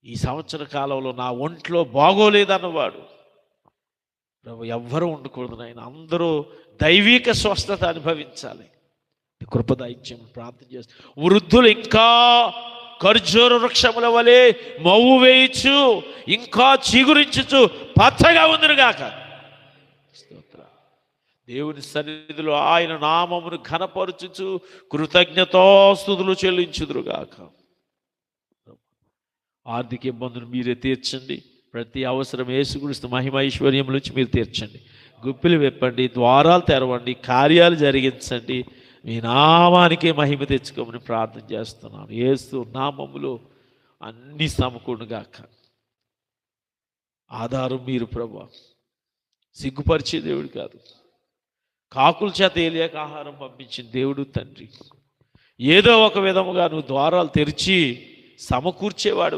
ఈ సంవత్సర కాలంలో నా ఒంట్లో బాగోలేదన్నవాడు ప్రభు ఎవ్వరూ ఉండకూడదు నాయన. అందరూ దైవిక స్వస్థత అనుభవించాలి. కృపదాయిత్యం ప్రార్థన చేస్తాం. వృద్ధులు ఇంకా ఖర్జూర వృక్షముల వలె మవ్వు వేయచ్చు, ఇంకా చిగురించుచు పచ్చగా ఉందిరుగాక. స్తోత్ర. దేవుని సన్నిధిలో ఆయన నామమును ఘనపరచుచు కృతజ్ఞతాస్తుతులు చెల్లించుదురుగాక. ఆర్థిక ఇబ్బందులు మీరే తీర్చండి. ప్రతి అవసరం యేసుక్రీస్తు మహిమ ఐశ్వర్యం నుంచి మీరు తీర్చండి. గుప్పిలు విప్పండి, ద్వారాలు తెరవండి, కార్యాలు జరిగించండి. మీ నామానికే మహిమ తెచ్చుకోమని ప్రార్థన చేస్తున్నాను. యేసు నామములో అన్ని సమకూడుగాక. ఆధారం మీరు ప్రభువా. సిగ్గుపరిచే దేవుడు కాదు, కాకుల చేత ఏలియాక ఆహారం పంపించిన దేవుడు తండ్రి. ఏదో ఒక విధముగా నువ్వు ద్వారాలు తెరిచి సమకూర్చేవాడు.